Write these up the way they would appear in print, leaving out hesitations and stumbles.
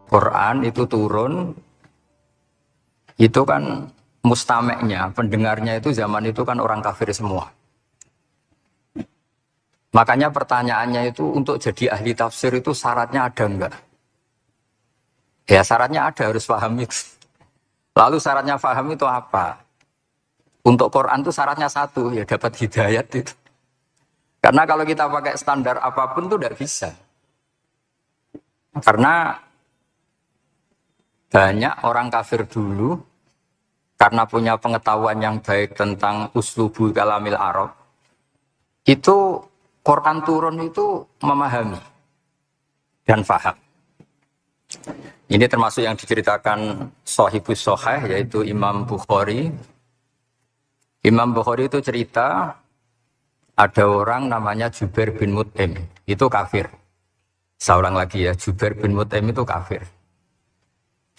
Quran itu turun, itu kan mustameknya, pendengarnya itu zaman itu kan orang kafir semua. Makanya pertanyaannya itu untuk jadi ahli tafsir itu syaratnya ada enggak? Ya syaratnya ada, harus paham itu. Lalu syaratnya paham itu apa? Untuk Quran itu syaratnya satu, ya dapat hidayat itu. Karena kalau kita pakai standar apapun itu tidak bisa. Karena banyak orang kafir dulu, karena punya pengetahuan yang baik tentang uslubul kalamil Arab, itu Quran turun itu memahami dan faham. Ini termasuk yang diceritakan Shahibus Shahih, yaitu Imam Bukhari. Imam Bukhari itu cerita, ada orang namanya Jubair bin Mut'im, itu kafir. Seorang lagi ya, Jubair bin Mut'im itu kafir.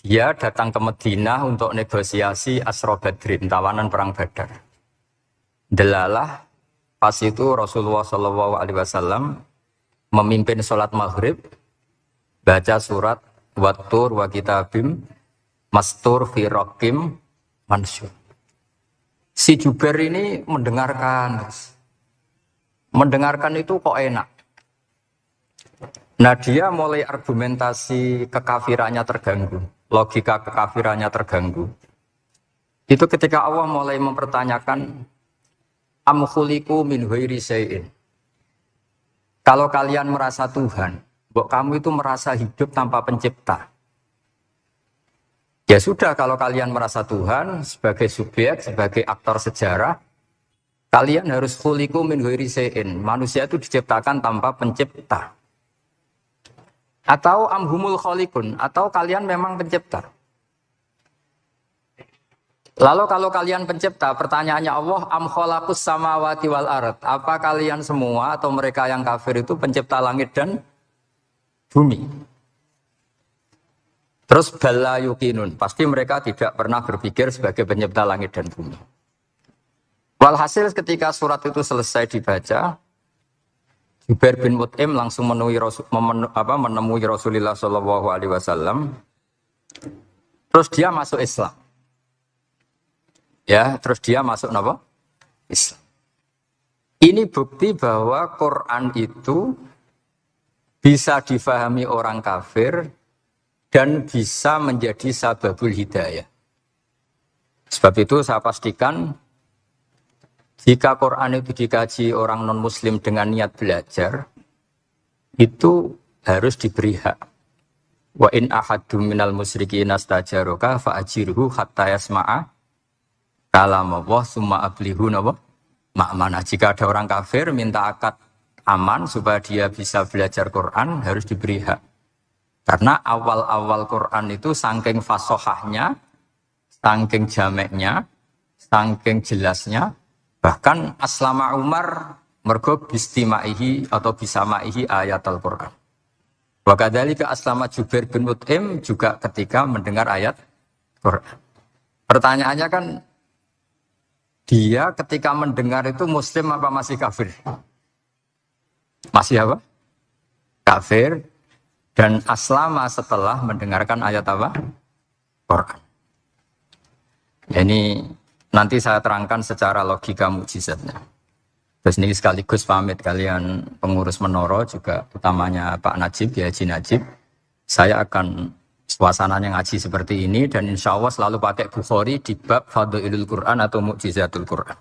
Dia datang ke Madinah untuk negosiasi Asra Badrin, tawanan perang Badar. Delalah, pas itu Rasulullah SAW memimpin sholat maghrib, baca surat Wattur wa kitabim mastur fi raqim mansyur. Si Jubair ini mendengarkan itu kok enak. Nah dia mulai argumentasi kekafirannya terganggu, logika kekafirannya terganggu. Itu ketika Allah mulai mempertanyakan am khuliqu min ghairi syai'in. Kalau kalian merasa Tuhan, kamu itu merasa hidup tanpa pencipta. Ya sudah, kalau kalian merasa Tuhan sebagai subjek, sebagai aktor sejarah, kalian harus khuliqu min ghairi syai'in. Manusia itu diciptakan tanpa pencipta. Atau amhumul khaliqun, atau kalian memang pencipta. Lalu kalau kalian pencipta, pertanyaannya Allah, am khalaqus samawati wal ard. Apa kalian semua atau mereka yang kafir itu pencipta langit dan bumi? Terus bala yuqinun, pasti mereka tidak pernah berpikir sebagai pencipta langit dan bumi. Walhasil ketika surat itu selesai dibaca, Jubair bin Mut'im langsung menemui Rasulullah SAW. Terus dia masuk Islam. Ya, terus dia masuk apa? Islam. Ini bukti bahwa Quran itu bisa difahami orang kafir dan bisa menjadi sababul hidayah. Sebab itu saya pastikan jika Quran itu dikaji orang non-muslim dengan niat belajar, itu harus diberi hak. Wa in ahadum minal musyrikin astajaroka fa'ajirhu hatta yasma'a kalam Allah summa ablihu ma'manah. Jika ada orang kafir minta akad aman supaya dia bisa belajar Quran, harus diberi hak. Karena awal-awal Quran itu saking fasohahnya, saking jameknya, saking jelasnya, bahkan aslama Umar mergo bistimaihi atau bisamaihi ayat Al-Quran. Wa kadzalika aslama Jubair bin Mut'im juga ketika mendengar ayat Quran. Pertanyaannya kan, dia ketika mendengar itu muslim apa masih kafir? Masih apa? Kafir. Dan aslama setelah mendengarkan ayat apa? Quran. Ini nanti saya terangkan secara logika mukjizatnya. Terus ini sekaligus pamit kalian pengurus Menara juga, utamanya Pak Najib, ya Haji Najib. Saya akan suasananya ngaji seperti ini dan insya Allah selalu pakai Bukhari di bab Fadhilul Quran atau Mukjizatul Quran.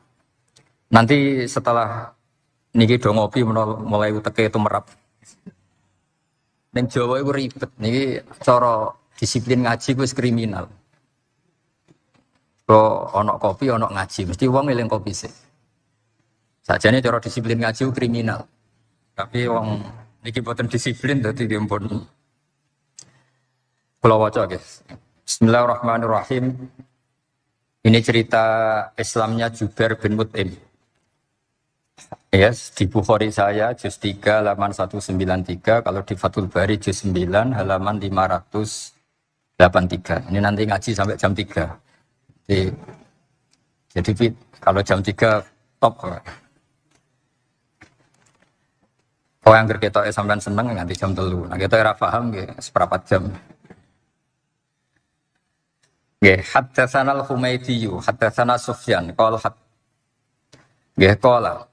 Nanti setelah niki do ngopi mulai teke itu merap. Ning Jawa itu ribet, niki cara disiplin ngaji wis kriminal. Kok ono kopi, ono ngaji, mesti wong eling kopi sih. Sajane cara disiplin ngaji kriminal. Tapi wong niki boten disiplin dadi dimpun. Kula waca guys. Bismillahirrahmanirrahim. Ini cerita Islamnya Jubair bin Mut'im. Yes, di Bukhari saya juz 3 halaman 193, kalau di Fathul Bari juz 9 halaman 583. Ini nanti ngaji sampai jam 3. Jadi kalau jam 3 top. Kalau yang berketok sampean seneng nanti jam 3. Nah kita ora paham nggih seperempat jam. Nggih, haddatsana al-Humaydi, haddatsana Sufyan, qala nggih qala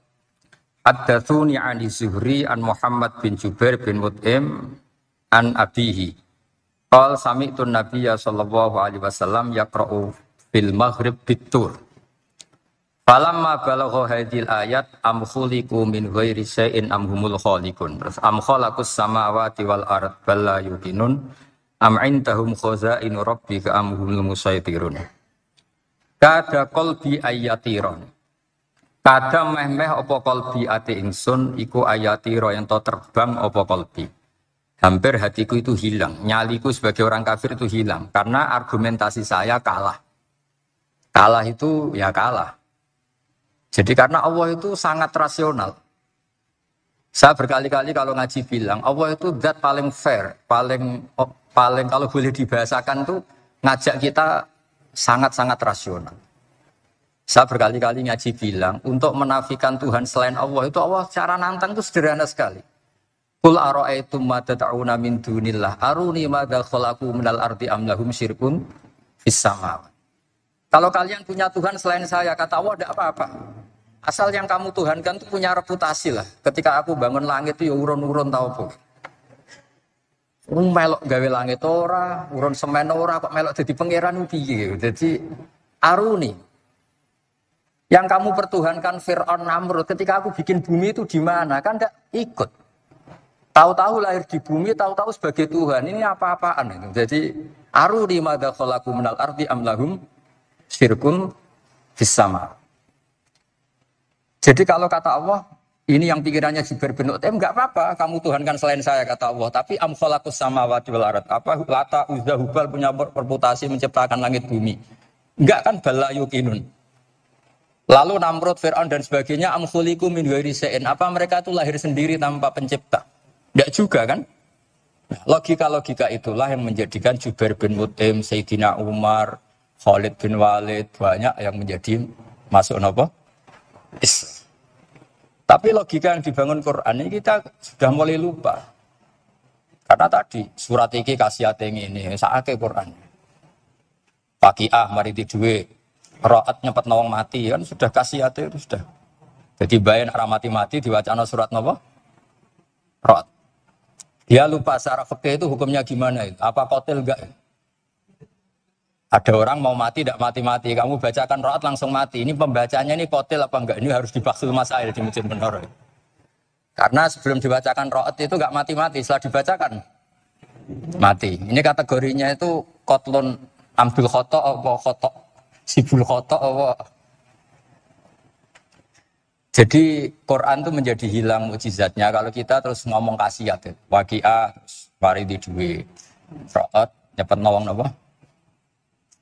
haddatsuni an Zuhri an Muhammad bin Jubair bin Mut'im an abihi. Qala sami'tu an-nabiyya sallallahu alaihi wasallam yaqra'u fil maghrib bit-tur. Falamma balagha hadhil ayat am khuliqu min ghairi syai'in am humul khaliqun. Terus am khalaqus samawati wal ard bal la yuqinun am indahum khazainu rabbika am humul musaytirun. Kada qalbi ayatiron. Kada meh-meh apa qalbi ati ingsun iku ayatiro yang to terbang apa qalbi. Hampir hatiku itu hilang, nyaliku sebagai orang kafir itu hilang karena argumentasi saya kalah. Kalah itu ya kalah. Jadi karena Allah itu sangat rasional. Saya berkali-kali kalau ngaji bilang Allah itu zat paling fair, paling kalau boleh dibahasakan tuh ngajak kita sangat-sangat rasional. Saya berkali-kali ngaji bilang untuk menafikan Tuhan selain Allah itu Allah cara nantang itu sederhana sekali. Qul ara'aytum ma tad'una min dunillah aruni madza khalaqu minal ardi am lahum syirkun fis samawati. Kalau kalian punya Tuhan selain saya, kata Allah tidak apa-apa. Asal yang kamu tuhankan itu punya reputasi lah. Ketika aku bangun langit itu ya urun-urun tau apa. Melok gawe langit ora, urun semen ora, kok melok jadi pangeran piye. Jadi aruni. Yang kamu pertuhankan Fir'aun Namrud ketika aku bikin bumi itu di mana? Kan tidak ikut. Tahu-tahu lahir di bumi, tahu-tahu sebagai Tuhan. Ini apa-apaan itu. Jadi aruni madza khalaqu minal ardi am lahum syirkun fis sama. Jadi kalau kata Allah, ini yang pikirannya Jubair bin Mut'im, enggak apa-apa kamu tuhankan selain saya kata Allah, tapi am khalaqus samawati wal ard. Apa Lata Uzza Hubal punya reputasi menciptakan langit bumi? Enggak kan bala yuqinun. Lalu Namrud, Fir'aun dan sebagainya am khuliqu min ghairi syai'in. Apa mereka itu lahir sendiri tanpa pencipta? Enggak juga kan? Nah, logika-logika itulah yang menjadikan Jubair bin Mut'im, Sayyidina Umar, Khalid bin Walid banyak yang menjadi masuk apa? Islam. Tapi logika yang dibangun Quran ini kita sudah mulai lupa. Karena tadi surat iki kasihate ngene, sakake Quran. Faqiah mari duwe, Ra'at nyepet nawang mati kan sudah kasihate itu sudah. Jadi bayan arah mati-mati diwacana surat napa? Ra'at. Dia lupa secara fikih itu hukumnya gimana itu? Apa qatil enggak? Ada orang mau mati tidak mati-mati, kamu bacakan Ra'at langsung mati. Ini pembacanya ini qatil apa enggak? Ini harus dibahsul masail di Masjid Menara. Karena sebelum dibacakan Ra'at itu enggak mati-mati, setelah dibacakan mati. Ini kategorinya itu qatlun ambil khata' apa khata' sibul khata' apa. Jadi Quran itu menjadi hilang mukjizatnya kalau kita terus ngomong khasiat. Waqiah terus mari di duwe. Ra'at nyepet nawang napa?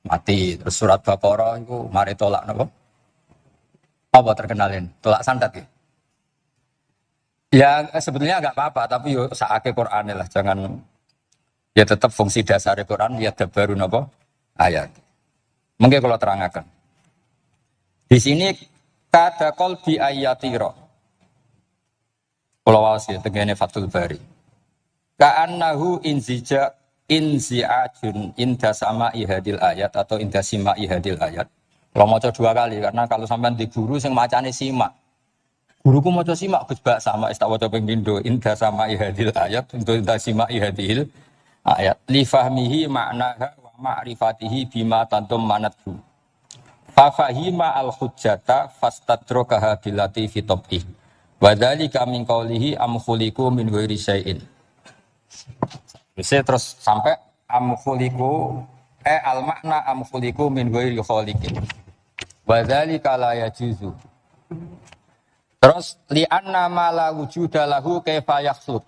Mati. Terus surat Baqarah itu mari tolak napa? Apa terkenalin? Tolak sandat ya? Ya sebetulnya enggak apa-apa tapi yo sakake Qur'ane lah, jangan ya tetap fungsi dasar Quran ya dabaru napa? Ayat. Mungkin kalau terangkan. Di sini kada qalbi ayatira. Kalau waos ya tengene Fathul Bari. Ka'annahu inzi'ajun inda sama'i hadil ayat atau inda sima'i hadil ayat. Kalau maca dua kali karena kalau sampean di guru sing macane simak. Guruku maca simak Gus Bak sama tak waca ping pindho inda sama'i hadil ayat untuk inda sima'i hadil ayat. Li fahmihi ma'naha wa ma'rifatihi bima tantum manathu. Fa fahima al-hujjata fastadrakaha billati fi tabih. Wa dzalika min qawlihi am khuliqu min ghairi syai'in. Terus sampai am khuliqu al-makna am khuliqu min ghairi khaliqin. Wa dzalika la yajuzu. Terus li'anna ma la wujuda lahu kaifa yakhluq.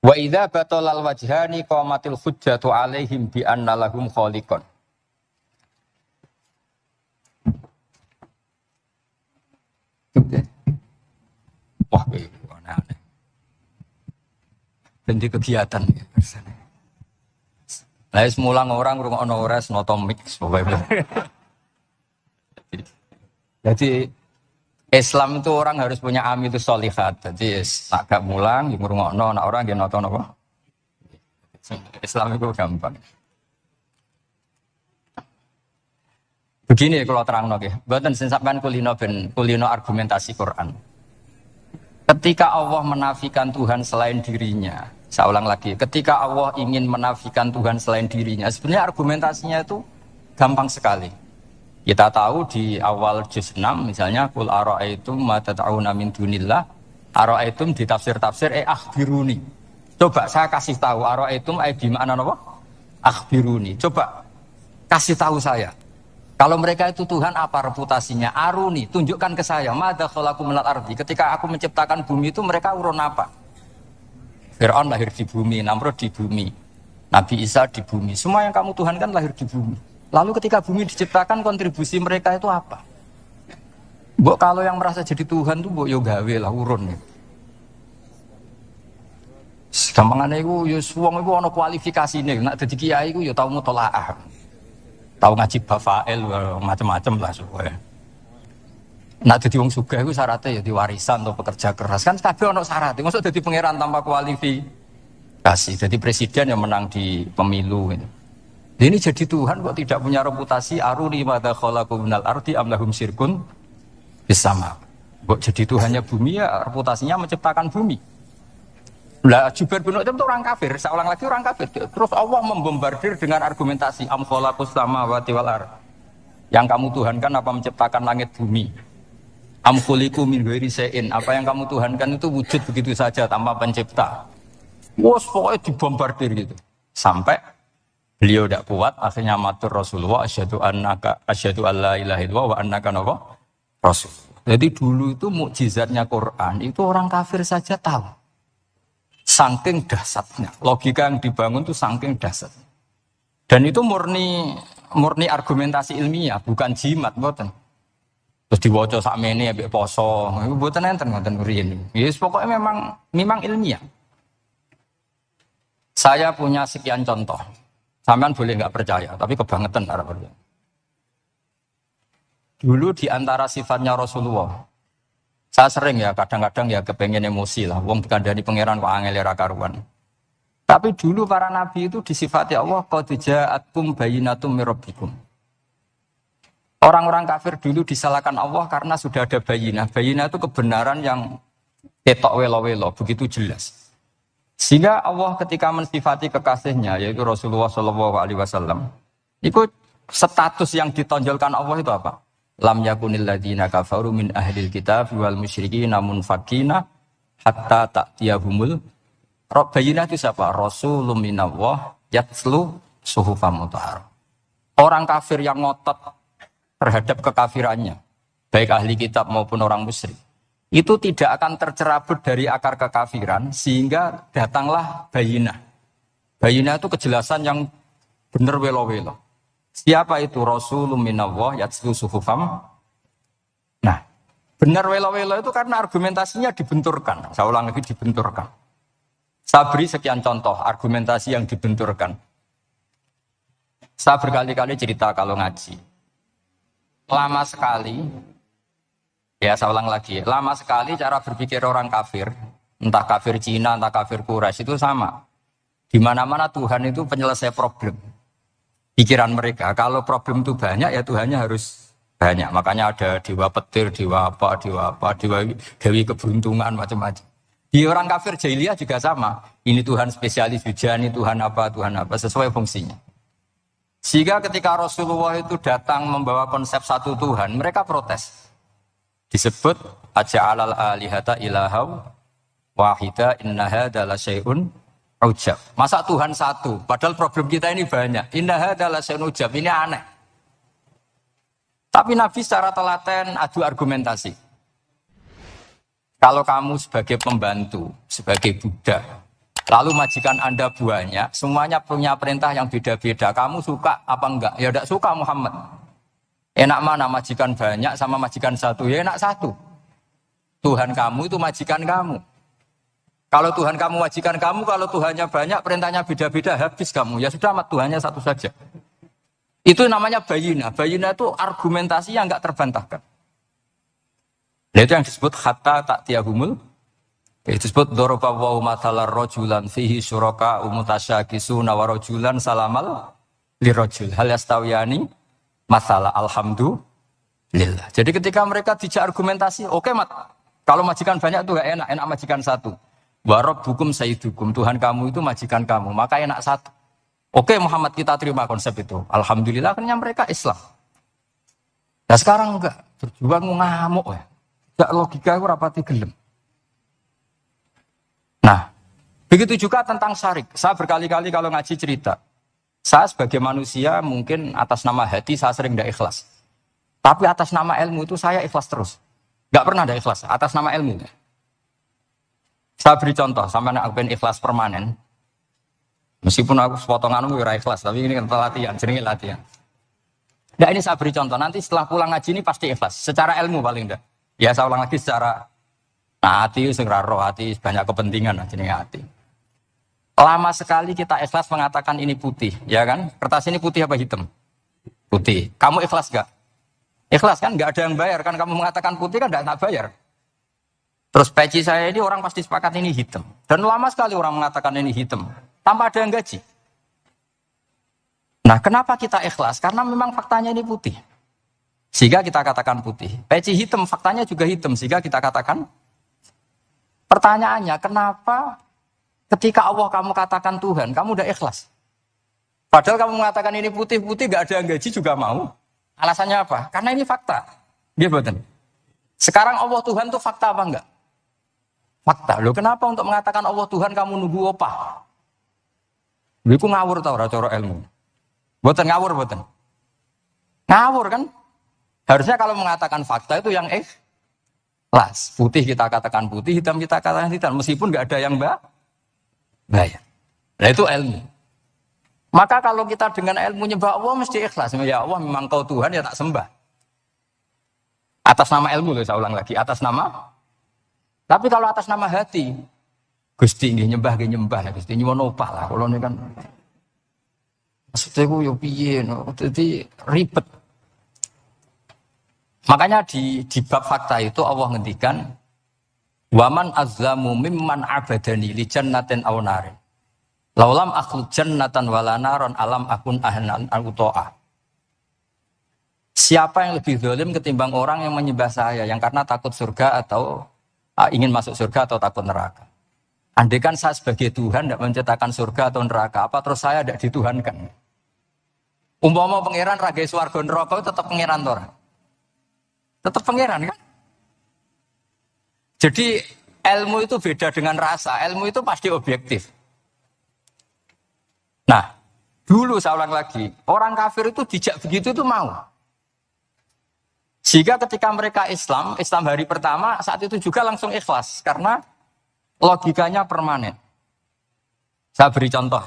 Wa idza batalal wajhani qamatil hujjatu alaihim bi anna lahum khaliqan. Wah, aneh-aneh. Dan di kegiatan ya. Lah semulang orang ngrungokno ora notomik pokoknya. Jadi Islam itu orang harus punya amitus sholihat. Jadi nak gak mulang ngrungokno, nak orang nggih nonton apa. Islam itu gampang. Begini kalau terang nggih, mboten sing sampean kulino argumentasi Quran. Ketika Allah menafikan Tuhan selain dirinya, saya ulang lagi, ketika Allah ingin menafikan Tuhan selain dirinya, sebenarnya argumentasinya itu gampang sekali. Kita tahu di awal juz 6 misalnya qul ara'aitum ma tad'una min dunillah, ara'aitum di tafsir-tafsir akhbiruni. Coba saya kasih tahu ara'aitum di mana apa? Akhbiruni. Coba kasih tahu saya. Kalau mereka itu Tuhan, apa reputasinya? Aruni, tunjukkan ke saya. Madza khalaqu minal ardi. Ketika aku menciptakan bumi itu mereka urun apa? Fir'aun lahir di bumi, Namrud di bumi, Nabi Isa di bumi. Semua yang kamu Tuhan kan lahir di bumi. Lalu ketika bumi diciptakan, kontribusi mereka itu apa? Mbok kalau yang merasa jadi Tuhan tuh mbok yo gawe lah urun. Gampangane iku yo wong iku ana kualifikasine. Nek dadi kiai iku yo tau mutolaah. Tahu ngaji bafael macam-macam lah supaya. Nak jadi wong sugih iku syaratnya ya diwarisan atau pekerja keras kan kabeh ono syarat. Mosok dadi pangeran tanpa kualifikasi. Jadi presiden yang menang di pemilu gitu. Ini jadi Tuhan kok tidak punya reputasi aruni madza khalaqu minal ardi am lahum syirkun bisama. Kok jadi Tuhannya bumi ya reputasinya menciptakan bumi. Lah Jubair bin Mut'im itu orang kafir, saya ulang lagi orang kafir. Terus Allah membombardir dengan argumentasi am khalaqus samawati wal ard. Yang kamu tuhankan apa menciptakan langit bumi? Am khuliqu min ghairi syai'in, apa yang kamu tuhankan itu wujud begitu saja tanpa pencipta. Wos pokoknya dibombardir gitu. Sampai beliau tidak kuat akhirnya matur Rasulullah asyhadu alla ilaha illallah wa annaka rasul. Jadi dulu itu mukjizatnya Quran itu orang kafir saja tahu. Saking dahsyatnya, logika yang dibangun itu saking dahsyat. Dan itu murni argumentasi ilmiah, bukan jimat, mboten. Terus diwaca sakmene ambek poso, iku mboten enten ngoten riyen. Ya pokoknya memang ilmiah. Saya punya sekian contoh. Sampean boleh nggak percaya, tapi kebangetan cara percaya. Dulu di antara sifatnya Rasulullah, saya sering ya kadang-kadang ya kepengen emosi lah. Wong dikandani pangeran kok angel ra karuan. Tapi dulu para nabi itu disifati Allah qad ja'atkum bayyinatum mir rabbikum. Orang-orang kafir dulu disalahkan Allah karena sudah ada bayinah. Bayinah itu kebenaran yang ketok welo-welo, begitu jelas. Sehingga Allah ketika mensifati kekasihnya yaitu Rasulullah SAW, itu status yang ditonjolkan Allah itu apa? Lam yakunil ladzina kafaru min ahlil kitab wal musyrikin munfakina hatta ta'tiyahumul bayinah itu siapa? Rasulun minallah yatslu suhufam mutahharah. Orang kafir yang ngotot terhadap kekafirannya, baik ahli kitab maupun orang musyrik, itu tidak akan tercerabut dari akar kekafiran sehingga datanglah bayinah. Bayinah itu kejelasan yang benar welo-welo. Siapa itu? Rasulun minallah yatslu suhufam. Nah, benar welo-welo itu karena argumentasinya dibenturkan. Saya ulang lagi, dibenturkan. Saya beri sekian contoh argumentasi yang dibenturkan. Saya berkali-kali cerita kalau ngaji. Lama sekali, ya saya ulang lagi, lama sekali cara berpikir orang kafir, entah kafir Cina, entah kafir Quraisy itu sama. Di mana-mana Tuhan itu penyelesai problem. Pikiran mereka, kalau problem itu banyak ya Tuhannya harus banyak. Makanya ada dewa petir, dewa dewi keberuntungan, macam-macam. Di orang kafir jahiliyah juga sama. Ini Tuhan spesialis hujan, ini Tuhan apa, sesuai fungsinya. Sehingga ketika Rasulullah itu datang membawa konsep satu Tuhan, mereka protes. Disebut aja'alal alihata ilahaw wahida inna hadza la syai'un ujab. Masa Tuhan satu, padahal problem kita ini banyak. Inna hadza la syai'un ujab, ini aneh. Tapi Nabi secara telaten adu argumentasi. Kalau kamu sebagai pembantu, sebagai budak, lalu majikan Anda banyak, semuanya punya perintah yang beda-beda. Kamu suka apa enggak? Ya enggak suka Muhammad. Enak mana majikan banyak sama majikan satu? Ya enak satu. Tuhan kamu itu majikan kamu. Kalau Tuhan kamu majikan kamu, kalau Tuhannya banyak, perintahnya beda-beda, habis kamu. Ya sudah, Tuhannya satu saja. Itu namanya bayinah. Bayinah itu argumentasi yang enggak terbantahkan. Nah, itu yang disebut hatta ta'tiyahumul. Itu disebut doroba wa mathalar rojulan fihi syuraka umutasyakisuna wa rojulan salamal lirojul. Hal yastawiyani masalah alhamdulillah. Jadi ketika mereka dijak argumentasi, oke mat, kalau majikan banyak itu gak enak, enak majikan satu. Warabbukum sayyidukum, Tuhan kamu itu majikan kamu, maka enak satu. Oke Muhammad, kita terima konsep itu. Alhamdulillah akhirnya mereka Islam. Nah sekarang enggak, berjuang ngamuk ya. Enggak logika itu rapati gelem. Nah, begitu juga tentang syarik. Saya berkali-kali kalau ngaji cerita. Saya sebagai manusia mungkin atas nama hati saya sering tidak ikhlas. Tapi atas nama ilmu itu saya ikhlas terus. Enggak pernah tidak ikhlas atas nama ilmu. Saya beri contoh, sampai aku pengen ikhlas permanen. Meskipun aku sepotonganmu ora ikhlas, tapi ini kan latihan, jenenge latihan. Nah ini saya beri contoh, nanti setelah pulang ngaji ini pasti ikhlas. Secara ilmu paling enggak. Ya saya ulang lagi secara hati, segera roh hati, banyak kepentingan jenenge hati. Lama sekali kita ikhlas mengatakan ini putih, ya kan? Kertas ini putih apa hitam? Putih. Kamu ikhlas enggak? Ikhlas kan? Enggak ada yang bayar kan? Kamu mengatakan putih kan enggak tak bayar. Terus peci saya ini orang pasti sepakat ini hitam. Dan lama sekali orang mengatakan ini hitam. Tanpa ada yang gaji. Nah kenapa kita ikhlas? Karena memang faktanya ini putih. Sehingga kita katakan putih. Peci hitam, faktanya juga hitam. Sehingga kita katakan. Pertanyaannya, kenapa ketika Allah kamu katakan Tuhan, kamu udah ikhlas? Padahal kamu mengatakan ini putih-putih, gak ada yang gaji juga mau. Alasannya apa? Karena ini fakta. Dia betul. Sekarang Allah Tuhan itu fakta apa enggak? Fakta. Loh kenapa untuk mengatakan Allah Tuhan kamu nunggu opah? Lha iku ngawur ta ora cara ilmu? Mboten ngawur mboten. Ngawur kan? Harusnya kalau mengatakan fakta itu yang ikhlas. Putih kita katakan putih, hitam kita katakan hitam meskipun enggak ada yang bayar. Nah itu ilmu. Maka kalau kita dengan ilmu nyembah Allah mesti ikhlas. Ya Allah memang kau Tuhan ya tak sembah. Atas nama ilmu loh saya ulang lagi, atas nama. Tapi kalau atas nama hati, Gusti nggih nyembah Gusti nyuwun opah lah kalau ini kan. Maksudnya ku yo piye no, dadi ribet. Makanya di bab fakta itu Allah ngendikan waman azlamu mimman abadani li jannatin aw narin. Laulam akhluq jannatan wala naron alam akun ahnan al-uto'ah. Siapa yang lebih zalim ketimbang orang yang menyembah saya yang karena takut surga atau ingin masuk surga atau takut neraka. Andaikan saya sebagai Tuhan tidak menciptakan surga atau neraka, apa terus saya tidak dituhankan? Umpama pangeran ragai swarga neraka itu tetap pangeran toh. Tetap pangeran kan? Jadi ilmu itu beda dengan rasa. Ilmu itu pasti objektif. Nah, dulu saya ulang lagi, orang kafir itu dijak begitu itu mau. Sehingga ketika mereka Islam hari pertama saat itu juga langsung ikhlas karena logikanya permanen. Saya beri contoh.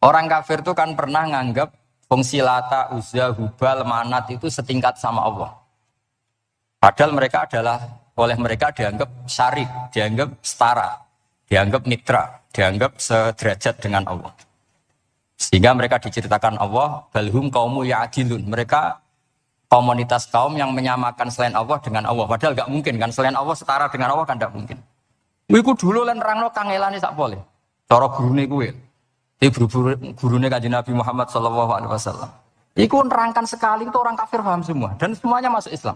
Orang kafir itu kan pernah nganggap fungsi Lata, Uzza, Hubal, Manat itu setingkat sama Allah. Padahal mereka oleh mereka dianggap syarik, dianggap setara, dianggap mitra, dianggap sederajat dengan Allah. Sehingga mereka diceritakan Allah, balhum qaumu ya'dilun. Mereka komunitas kaum yang menyamakan selain Allah dengan Allah. Padahal gak mungkin kan, selain Allah setara dengan Allah kan gak mungkin. Iku dulu lan nerangno kangelane sak pole. Cara gurune kuwi. Gurune Kanjeng Nabi Muhammad sallallahu alaihi wasallam. Iku nerangkan sekali itu orang kafir paham semua dan semuanya masuk Islam.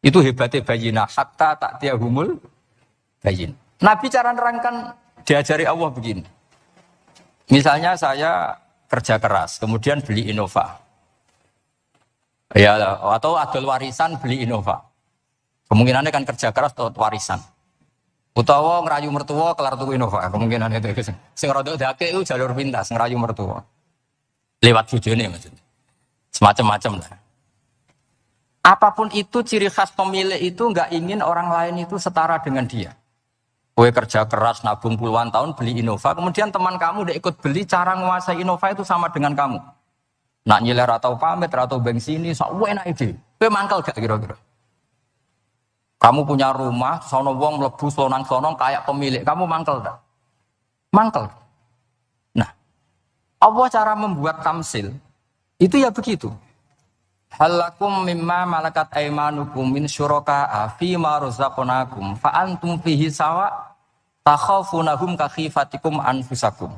Itu hebatnya bayinah hatta ta'tiyahumul bayin. Nabi cara nerangkan diajari Allah begini. Misalnya saya kerja keras, kemudian beli Innova. Ya, atau adol warisan beli Innova. Kemungkinannya kan kerja keras atau warisan. Utawa ngerayu mertua kelar tuku Innova. Kemungkinan itu. Sing rada dake itu jalur pintas ngerayu mertua. Lewat bojone maksudnya. Semacam-macam lah. Apapun itu ciri khas pemilik itu enggak ingin orang lain itu setara dengan dia. Kowe kerja keras nabung puluhan tahun beli Innova, kemudian teman kamu udah ikut beli, cara menguasai Innova itu sama dengan kamu. Nak nyiler atau pamit atau bensin ini, enak ide. Kowe mangkel gak kira-kira? Kamu punya rumah, sono wong mlebu slonang-slonong kayak pemilik, kamu mangkel gak? Mangkel. Nah, Allah cara membuat tamsil itu ya begitu. Halakum mimma malakat aymanukum min syuraka'a fi ma razaqnakum fa antum fihi sawa takhafunahum ka khifatikum anfusakum.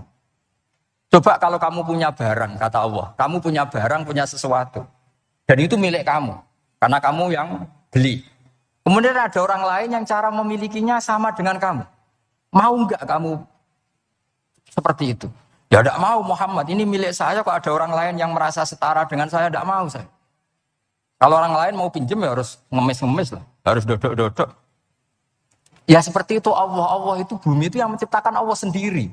Coba kalau kamu punya barang, kata Allah, kamu punya barang, punya sesuatu. Dan itu milik kamu. Karena kamu yang beli. Kemudian ada orang lain yang cara memilikinya sama dengan kamu. Mau enggak kamu seperti itu? Ya enggak mau Muhammad, ini milik saya kok ada orang lain yang merasa setara dengan saya, enggak mau saya. Kalau orang lain mau pinjam ya harus ngemis-ngemis lah. Harus dodok-dodok. Ya seperti itu Allah itu bumi itu yang menciptakan Allah sendiri.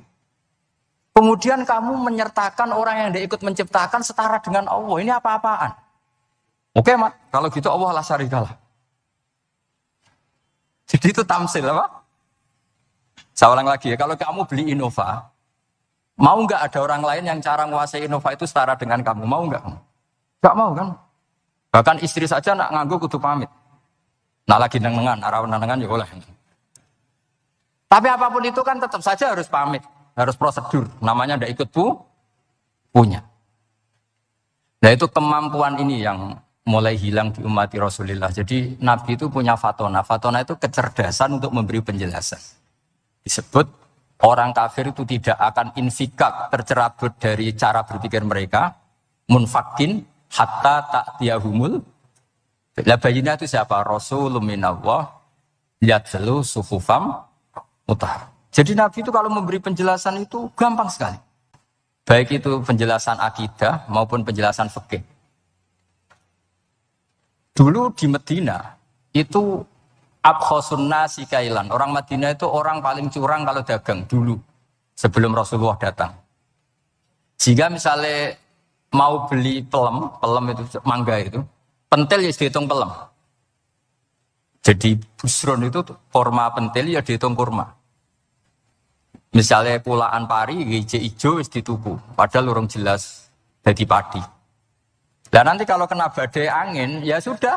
Kemudian kamu menyertakan orang yang tidak ikut menciptakan setara dengan Allah. Ini apa-apaan? Oke, Mat. Kalau gitu Allah la syarikalah. Jadi itu tamsil apa? Saya ulang lagi ya. Kalau kamu beli Innova, mau nggak ada orang lain yang cara menguasai Innova itu setara dengan kamu? Mau nggak? Nggak mau kan? Bahkan istri saja nak nganggu kudu pamit. Nah lagi nengan, arah nengan ya boleh. Tapi apapun itu kan tetap saja harus pamit. Harus prosedur, namanya tidak ikut punya. Nah itu kemampuan ini yang mulai hilang di umat Rasulullah. Jadi Nabi itu punya fatona. Fatona itu kecerdasan untuk memberi penjelasan. Disebut orang kafir itu tidak akan infikak, tercerabut dari cara berpikir mereka. Munfakin hatta ta'tiyahumul. Lah bayinya itu siapa? Rasulun minallah yatlu suhufam mutahhar. Jadi Nabi itu kalau memberi penjelasan itu gampang sekali. Baik itu penjelasan akidah maupun penjelasan fikih. Dulu di Medina itu abkhosun nasi kailan. Orang Madinah itu orang paling curang kalau dagang dulu sebelum Rasulullah datang. Jika misalnya mau beli pelem itu mangga itu, pentil ya dihitung pelem. Jadi busron itu kurma pentil ya dihitung kurma. Misalnya pulaan pari, hijau hijau wis dituku, padahal urung jelas jadi padi. Dan nanti kalau kena badai angin, ya sudah,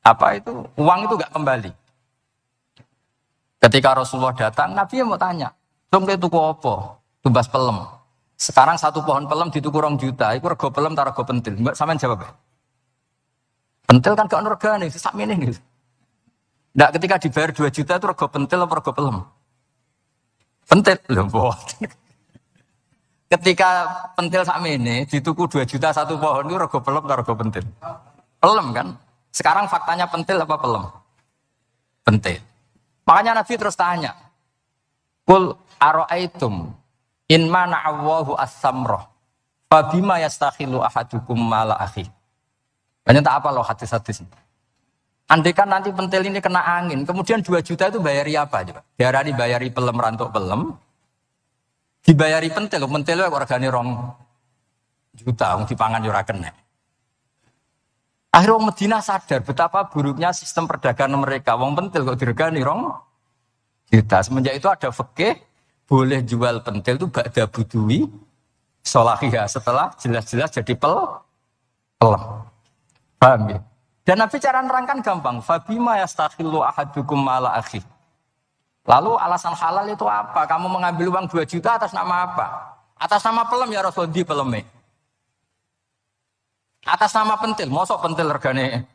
apa itu uang itu nggak kembali. Ketika Rasulullah datang, Nabi mau tanya, "Tunggu tuku apa? Tumbas pelem. Sekarang satu pohon pelem dituku 2 juta, itu rego pelem tar rego pentil." Mbak sampean jawab ya? Pentil kan gak ono regane, sakmene nih. Nggak ketika dibayar 2 juta itu rego pentil apa rego pelem? Pentil loh, ketika pentil sakmene dituku 2 juta satu pohon itu rego pelem atau rego pentil? Pelem kan? Sekarang faktanya pentil apa pelem? Pentil. Makanya Nabi terus tanya, "Qul ara'aitum in mana'allahu as-samrah fa bima yastakhilu ahadukum mala akhi." Banyak tak apa loh hadis-hadis. Andai kan nanti pentil ini kena angin, kemudian 2 juta itu bayari apa coba? Diarani bayari pelem rantuk pelem, dibayari pentil kok regane 2 juta, dipangan yo ora kena. Akhirnya wong Madinah sadar betapa buruknya sistem perdagangan mereka. Wong pentil kok diregani 2 juta. Semenjak itu ada fikih boleh jual pentil itu ba'da budui sholahiyah setelah jelas-jelas jadi pelem. Paham ya? Dan Nabi cara nerangkan gampang. Fabima yastakhillu ahadukum mala akhi. Lalu alasan halal itu apa? Kamu mengambil uang 2 juta atas nama apa? Atas nama pelem ya Rasul di peleme. Atas nama pentil, mosok pentil regane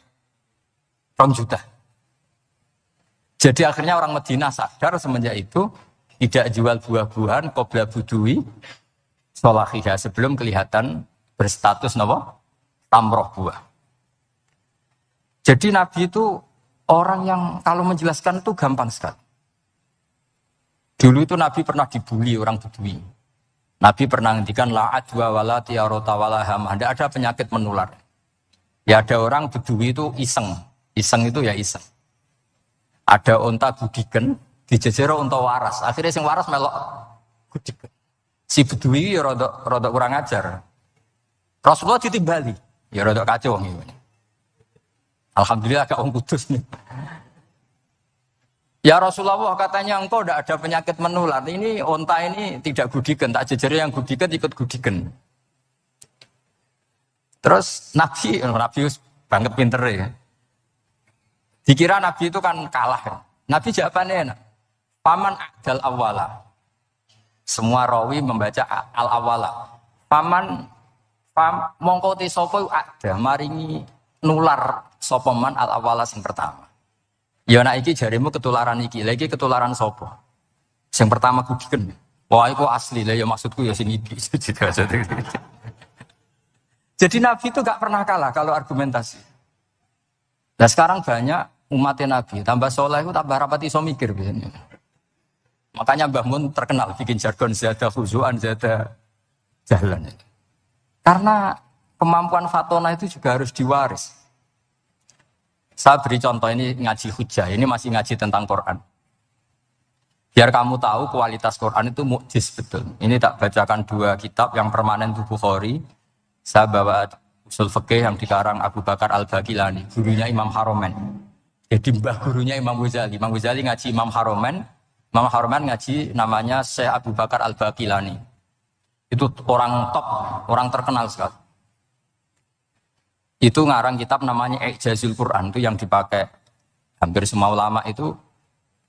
2 juta. Jadi akhirnya orang Madinah sadar semenjak itu tidak jual buah-buahan qabla budui sholahiyah sebelum kelihatan berstatus napa? Tamroh buah. Jadi Nabi itu orang yang kalau menjelaskan itu gampang sekali. Dulu itu Nabi pernah dibully orang Bedui. Nabi pernah ngendikan la adwa wala tiarota wala hamah. Tidak ada penyakit menular. Ya ada orang Bedui itu iseng. Iseng itu ya iseng. Ada unta gudigen, dijejero unta waras. Akhirnya sing waras melok gudigen. Si Bedui ya rada kurang ajar. Rasulullah ditimbali. Ya rada kacau ngene. Alhamdulillah agak orang kudus nih. Ya Rasulullah katanya engkau tidak ada penyakit menular. Ini onta ini tidak gudigen. Tak jejeri yang gudigen ikut gudigen. Terus Nabi banget pinter ya. Dikira Nabi itu kan kalah. Nabi jawabannya enak. Paman a'dal awwala. Semua rawi membaca al-awwala. Mongko te sapa ada maringi nular sapa man al-awwala sing pertama. Ya nek iki jarimu ketularan iki, lha iki ketularan sapa? Sing pertama gudiken. Wah iku asli lah ya maksudku ya sing iki. Jadi Nabi itu gak pernah kalah kalau argumentasi. Nah sekarang banyak umatnya Nabi, tambah soleh itu tambah rapati iso mikir biasanya. Makanya Mbah Mun terkenal bikin jargon zada khuzuan, zada jalan. Karena kemampuan fatona itu juga harus diwaris. Saya beri contoh ini ngaji hujah, ini masih ngaji tentang Quran. Biar kamu tahu kualitas Quran itu mukjiz betul. Ini tak bacakan dua kitab yang permanen itu Bukhari. Saya bawa usul fikih yang dikarang Abu Bakar Al-Baqilani, gurunya Imam Haromen. Jadi mbah gurunya Imam Ghazali. Imam Ghazali ngaji Imam Haromen. Imam Haromen ngaji namanya Syekh Abu Bakar Al-Baqilani. Itu orang top, orang terkenal sekali. Itu ngarang kitab namanya I'jazul Quran, itu yang dipakai hampir semua ulama itu.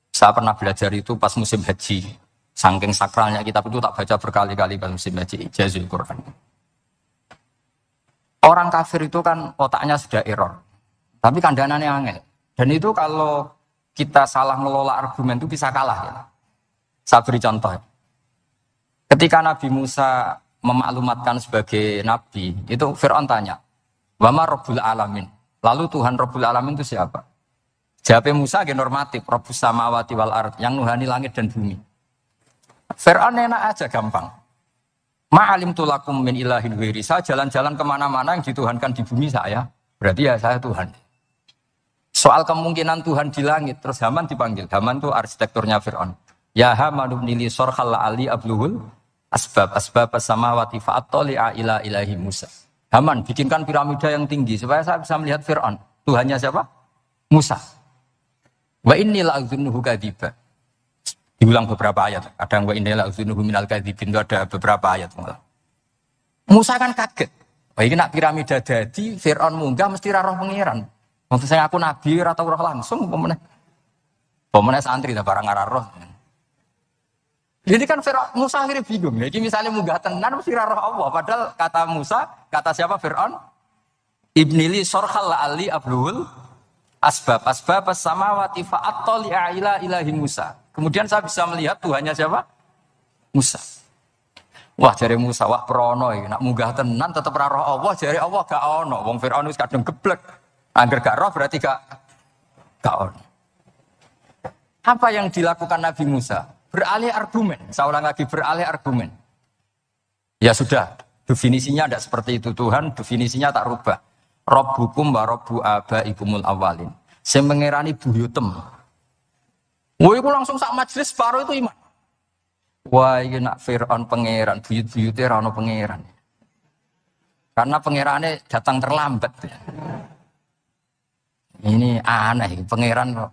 Saya pernah belajar itu pas musim haji. Saking sakralnya kitab itu tak baca berkali-kali pas musim haji, I'jazul Quran. Orang kafir itu kan otaknya sudah error. Tapi kandanannya angel. Dan itu kalau kita salah ngelola argumen itu bisa kalah ya. Saya beri contoh. Ketika Nabi Musa memaklumatkan sebagai nabi, itu Fir'aun tanya, "Wama Rabbul Alamin?" Lalu Tuhan Rabbul Alamin itu siapa? Jawabnya Musa ge normatif, Rabbus samawati wal ard, yang nuhani langit dan bumi. Fir'aun enak aja gampang. Ma'alim tulakum min ilahin wiri. Saya jalan-jalan kemana-mana yang dituhankan di bumi saya. Berarti ya saya Tuhan. Soal kemungkinan Tuhan di langit, terus Haman dipanggil. Haman itu arsitekturnya Fir'aun. Ya Haman ibnili sorkhal la'ali abluhul asbab samawati fa'attoli'a ila ilahi Musa. Haman, bikinkan piramida yang tinggi supaya saya bisa melihat Fir'aun. Tuhannya siapa? Musa. Wa inni la'adzunuhu kadziba. Diulang beberapa ayat. Ada yang wa inni la'adzunuhu minal kadzibin, itu ada beberapa ayat. Musa kan kaget. Wah ini nak piramida jadi Fir'aun munggah mesti roh pengiran. Maksud saya aku nabi atau roh langsung pemenang santri dah barang arah roh. Jadi kan Musa akhirnya bingung. Jadi misalnya munggah tenan mesti roh Allah. Padahal kata Musa, kata siapa Fir'aun? Ibnili sorkhal la'ali abluhul asbab samawati fa'attoli'a ila ilahi Musa. Kemudian saya bisa melihat Tuhannya siapa? Musa. Wah jari Musa, wah perono ya. Nak munggah tenan tetap roh Allah, jari Allah gak ono. Wong Fir'aun wis kadung geblek. Angger gak roh berarti gak ono. Apa yang dilakukan Nabi Musa? Beralih argumen. Saya ulang lagi, beralih argumen. Ya sudah, definisinya tidak seperti itu. Tuhan definisinya tak rubah. Rabbukum wa rabbu abaikumul awalin. Sing mengerani buyutem. Wah, itu langsung sak majelis separuh itu iman. Wah, ini nak Fir'aun pangeran, buyut-buyutnya rano pangeran. Karena pangerannya datang terlambat. Ini aneh, pangeran kok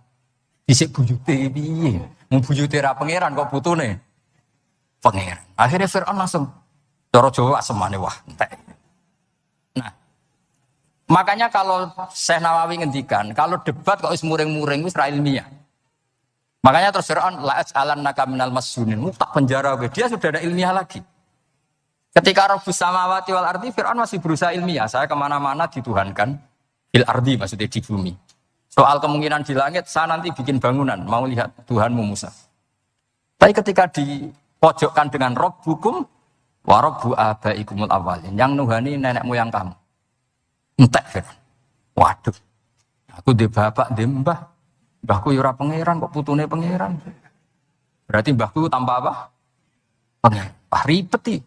disik buyutnya piye. Mau buyutnya ra pangeran kok butuhnya pangeran. Akhirnya Fir'aun langsung cara Jawa semane wah entek. Nah, makanya kalau Syekh Nawawi ngendikan, kalau debat kok wis muring-muring wis ra ilmiah. Makanya terus Fir'aun la'aj'alannaka minal masjunin, tak penjara dia sudah ada ilmiah lagi. Ketika Rabbus samawati wal ardi, Fir'aun masih berusaha ilmiah. Saya kemana-mana dituhankan fil ardi, maksudnya di bumi. Soal kemungkinan di langit, saya nanti bikin bangunan, mau lihat Tuhanmu Musa. Tapi ketika dipojokkan dengan Rabbukum wa rabbu abaikumul awalin, yang nuhani nenek moyang kamu. Entek Fir'aun. Waduh, aku di bapak, di mbah. Mbahku yura pangeran kok putune pangeran. Berarti mbahku tanpa apa? Pangeran. Wah ribet nih.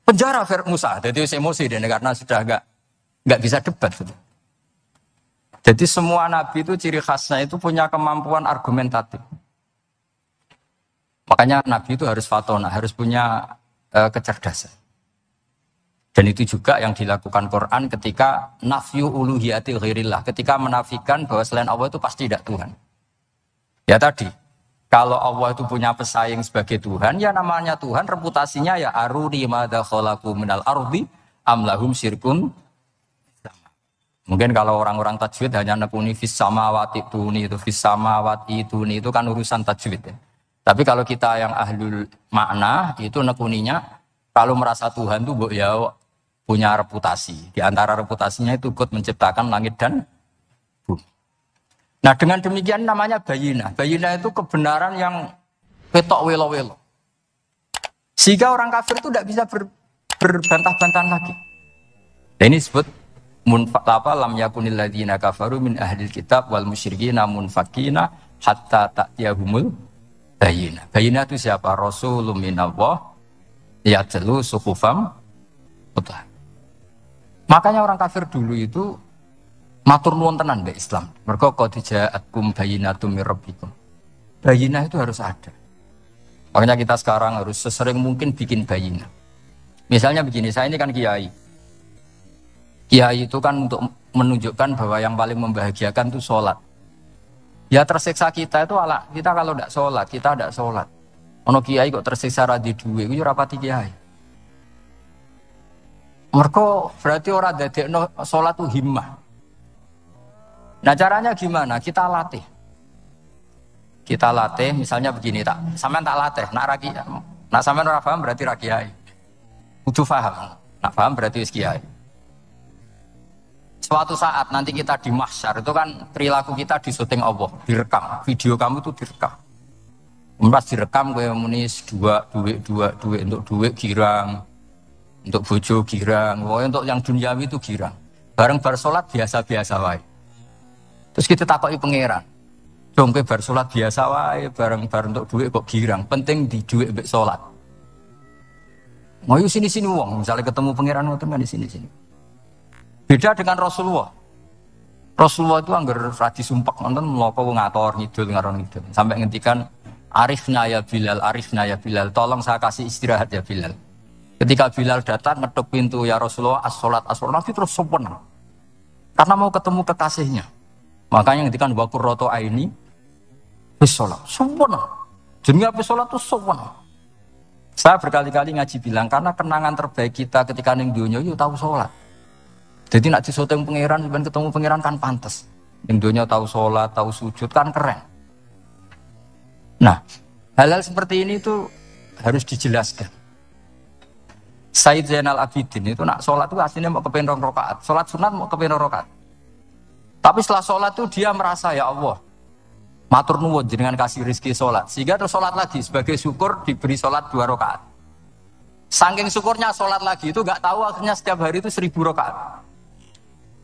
Penjara Musa. Jadi emosi dia karena sudah enggak bisa debat. Jadi semua nabi itu ciri khasnya itu punya kemampuan argumentatif. Makanya nabi itu harus fatona, harus punya kecerdasan. Dan itu juga yang dilakukan Quran ketika nafyu uluhiyati ghairillah, ketika menafikan bahwa selain Allah itu pasti tidak Tuhan. Ya tadi, kalau Allah itu punya pesaing sebagai Tuhan, ya namanya Tuhan, reputasinya ya aruni madza khalaqu minal ardi am lahum syirkun. Mungkin kalau orang-orang tajwid hanya nekuni fis samawati tuni itu fis samawati tuni itu kan urusan tajwid ya. Tapi kalau kita yang ahlul makna itu nekuninya kalau merasa Tuhan itu ya punya reputasi. Di antara reputasinya itu ikut menciptakan langit dan bumi. Nah dengan demikian namanya bayinah. Bayinah itu kebenaran yang ketok welo-welo. Sehingga orang kafir itu tidak bisa berbantah-bantahan lagi. Nah, ini disebut apa lam yakunil ladzina kafaru min ahlil kitab wal musyrikina munfakina hatta ta'tiyahumul bayyinah. Bayyinah itu siapa? Rasulun minallah yatlu suhufam mutahharah. Makanya orang kafir dulu itu matur nuwun tenan mbek Islam. Mergo qad ja'atkum bayyinatum mir rabbikum. Bayyinah itu harus ada. Makanya kita sekarang harus sesering mungkin bikin bayyinah. Misalnya begini, saya ini kan kiai. Kiai itu kan untuk menunjukkan bahwa yang paling membahagiakan itu sholat. Ya tersiksa kita itu kita kalau tidak sholat, kita tidak sholat. Ono kiai kok tersiksa radhi duwe, itu rapati kiai. Mergo berarti orang dadekno sholat itu himmah. Nah caranya gimana? Kita latih. Kita latih, misalnya begini tak, sampean tak latih, nak sampean ora paham berarti ra kiai. Kudu paham, nak paham berarti wis kiai. Suatu saat nanti kita di mahsyar itu kan perilaku kita disuting Allah, direkam, video kamu tuh direkam. Pas direkam kayak munis duit untuk duit girang, untuk bojo girang, untuk yang duniawi itu girang. Bareng bar salat biasa-biasa wae. Terus kita takoki pangeran. Dong ke bar salat biasa wae, bareng untuk duit kok girang. Penting di duit mbek salat. Mau sini-sini wong, misalnya ketemu pangeran ngoten kan di sini-sini. Beda dengan Rasulullah. Rasulullah itu anggar radi sumpek nonton mloko ngator ngidul ngaron ngidul. Sampai ngendikan arifna ya Bilal, tolong saya kasih istirahat ya Bilal. Ketika Bilal datang ngetuk pintu ya Rasulullah as-salat Nabi terus sopan. Karena mau ketemu kekasihnya. Makanya ngendikan wa qurratu aini bis salat. Sopan. Jenenge apa salat itu sopan. Saya berkali-kali ngaji bilang karena kenangan terbaik kita ketika ning donya yo tahu salat. Jadi nak disoteng pangeran, sebenarnya ketemu pangeran kan pantas. Yang dunia tahu sholat, tahu sujud kan keren. Nah, hal-hal seperti ini tuh harus dijelaskan. Sayyid Zainal Abidin itu nak sholat itu aslinya mau kepengen 2 rakaat, sholat sunat mau kepengen 2 rakaat. Tapi setelah sholat tuh dia merasa ya Allah, matur nuwun jenengan kasih rezeki sholat, sehingga terus sholat lagi sebagai syukur diberi sholat 2 rakaat. Saking syukurnya sholat lagi itu nggak tahu akhirnya setiap hari itu 1000 rakaat.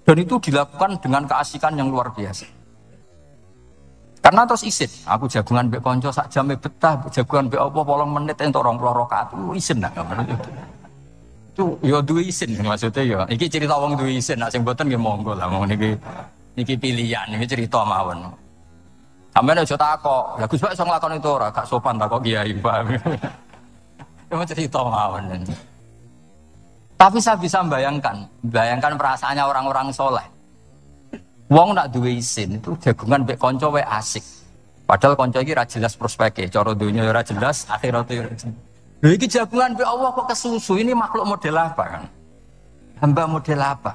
Dan itu dilakukan dengan keasikan yang luar biasa. Karena terus isin, aku jagungan mbek konco sak jame betah, jagungan mbek apa 8 menit entuk 20 rakaat. Isin lah itu ya duwe isin maksudnya ya. Iki cerita wong duwe isin, nek sing mboten nggih monggo lah wong niki pilihan, niki cerita mawon. Sampeyan aja takok, ya Gus Pak iso nglakoni itu ora, gak sopan takok kiai, paham. Cuma cerita mawon. Tapi saya bisa bayangkan perasaannya orang-orang soleh. Wong nak duwe isin itu jagungan mbek kanca wae asik. Padahal kanca iki ra jelas prospeke, cara donya ora jelas, akhirat ora jelas. Lho iki jagungan mbek Allah kok kesusu, ini makhluk model apa kan? Hamba model apa?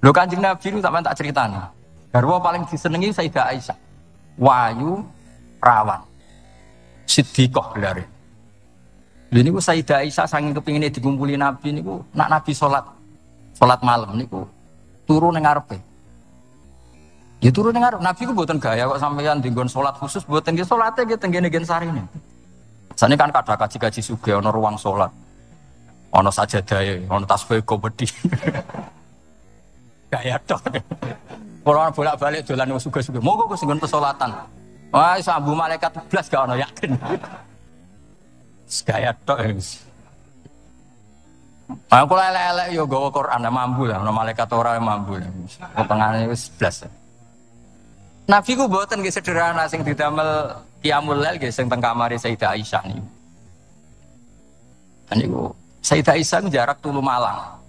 Lho Kanjeng Nabi itu sampean tak critani. Garwa paling disenengi Sayyidah Aisyah. Wayu rawan. Siddiqah lare. Ini ku Sayyidah Aisyah saking kepinginnya dikumpuli Nabi niku nak Nabi sholat malam niku turun ning ngarepe. Ya turun ning ngarep. Nabi ku mboten gaya kok sampeyan dinggon sholat khusus mboten nggih salate nggih tenggene gen sarine. Sane kan kada kaji-kaji sugih ana ruang sholat. Ana sajadahe, ana tasbih komedi. Gaya tok. Kalau bolak-balik dolan wis sugih-sugih. Monggo Gus nggon pesolatan. Wah, iso ambu malaikat 12 gak ono yakin. Gaya tok wis. Aku elek-elek yo gawa Quran mampu lah, ana malaikat ora mampu. Potongane wis 11. Nabi ku mboten nggih sederhana sing didamel qiyamul lail nggih sing teng kamare Sayyidah Aisyah niku. Niku Sayyidah Aisyah jarak tulu Malang.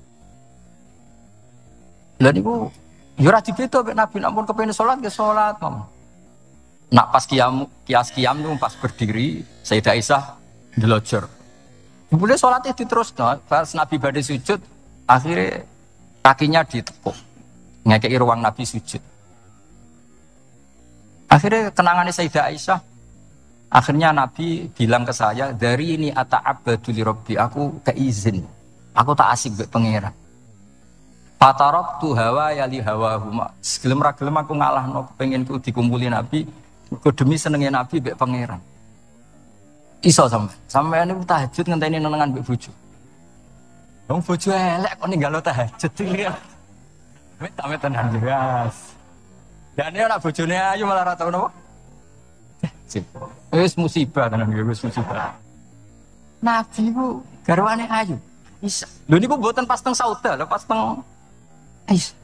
Lha niku yo ora dibeda mek Nabi nek pun kepengin salat nggih salat. Nak pas qiyam niku pas berdiri Sayyidah Aisyah ndelojor. Boleh sholatnya diteruskan, pas Nabi badai sujud, akhirnya kakinya ditekuk, ngekei ruang Nabi sujud. Akhirnya kenangannya Sayyidah Aisyah, akhirnya Nabi bilang ke saya, dari ini ata'abadu li Rabbi, aku keizin, aku tak asik buat pangeran. Fatarok tu hawa yali hawa huma, segelem ragelem aku ngalah no, pengen ku dikumpuli Nabi, ku demi senengnya Nabi buat pangeran. Iso sampai ini tahajud ngenteni nenengan mbek bojo. Wong bojo elek kok ninggalo tahajud iki. Wet tenan jelas. Dan ini anak bojone ayu malah ra tau napa? Wis musibah tenan iki, wis musibah. Nabi ku garwane ayu. Isa. Lho niku mboten pas teng Sauda, lho pas teng Aisyah.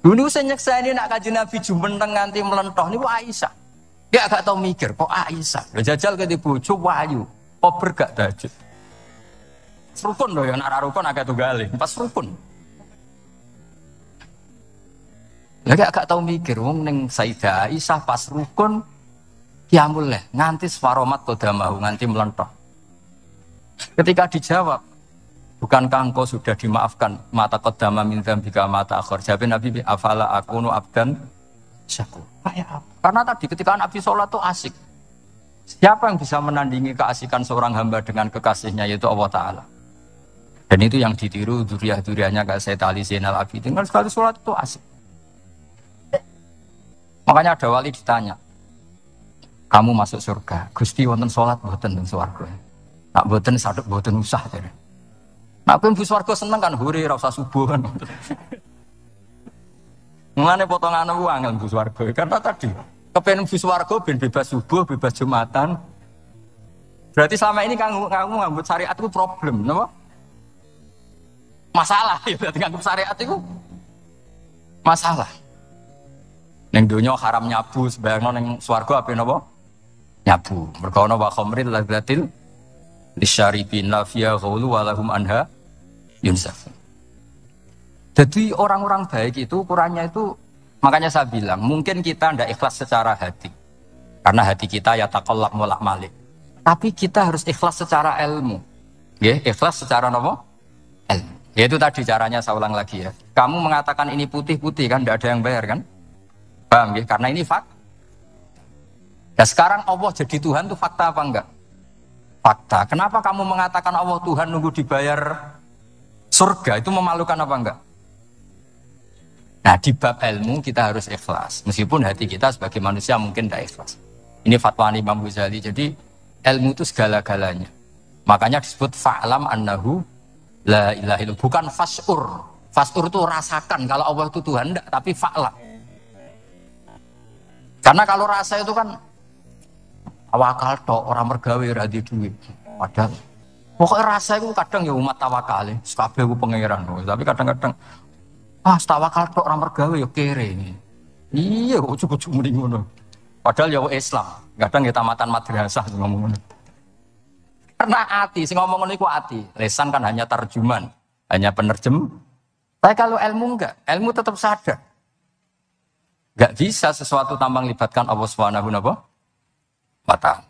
Lho niku sing nyekseni nak Kanjeng Nabi jumenteng nganti mlentoh niku Aisyah. Ya gak tau mikir kok Aisyah. Lho jajal ke bojo wayu, kok bergak tahajud. Rukun lho ya nak rukun agak tunggale, pas rukun. Lah gak tau mikir wong ning Sayyidah Aisyah pas rukun qiyamul lail nganti swaromat qadamahu nganti melentoh. Ketika dijawab, bukankah engkau sudah dimaafkan mata qaddama min dzambika mata akhir? Jawab Nabi, afala akunu abdan syakur. Kayak apa? Karena tadi ketika Nabi sholat tuh asik. Siapa yang bisa menandingi keasikan seorang hamba dengan kekasihnya yaitu Allah Ta'ala. Dan itu yang ditiru duriah-duriahnya kayak Sayyid Ali Zainal Abidin. Kan sekali sholat itu asik. Makanya ada wali ditanya, kamu masuk surga, Gusti wonten sholat boten teng swarga. Nak boten saduk boten usah jare. Nak kowe mlebu swarga seneng kan hore ora usah subuh kan. Mulane potongane ku angel mlebu swarga karena tadi kepen mlebu swarga ben bebas subuh, bebas Jumatan. Berarti selama ini kamu ngambut syariat itu problem, napa? Masalah ya berarti ngambut syariat itu masalah. Neng donya haram nyabu, sebayangno neng swarga ape napa? Nyabu. Mergo ana wa khamril ladzatil lisyaribin lafiya ghulu walahum anha yunsaf. Jadi orang-orang baik itu ukurannya itu, makanya saya bilang mungkin kita tidak ikhlas secara hati karena hati kita ya taqallab mulak malik, tapi kita harus ikhlas secara ilmu. Ya, ikhlas secara apa? Ilmu. Ya itu tadi caranya, saya ulang lagi ya. Kamu mengatakan ini putih-putih kan tidak ada yang bayar kan? Paham ya? Karena ini fakta. Dan sekarang Allah jadi Tuhan itu fakta apa enggak? Fakta. Kenapa kamu mengatakan Allah Tuhan nunggu dibayar surga? Itu memalukan apa enggak? Nah di bab ilmu kita harus ikhlas. Meskipun hati kita sebagai manusia mungkin tidak ikhlas. Ini fatwa Imam Ghazali. Jadi ilmu itu segala-galanya. Makanya disebut fa'lam annahu la ilaha illallah. Bukan fas'ur. Fas'ur itu rasakan kalau Allah itu Tuhan. Enggak, tapi fa'lam. Karena kalau rasa itu kan tawakal tok, orang mergawe ora di duit. Padahal pokoknya rasa itu kadang ya umat tawakal, kabeh ku pangeran. Tapi kadang-kadang tawakal tok orang mergawe ya kere ini. Iya, ujug-ujug muni ngono. Padahal ya Islam, kadang ya tamatan madrasah ngomong ngono. Karena ati sing ngomong ngono iku ati. Lesan kan hanya terjemahan, hanya penerjem. Tapi kalau ilmu enggak, ilmu tetap sadar. Enggak bisa sesuatu tanpa melibatkan Allah Subhanahu wa ta'ala.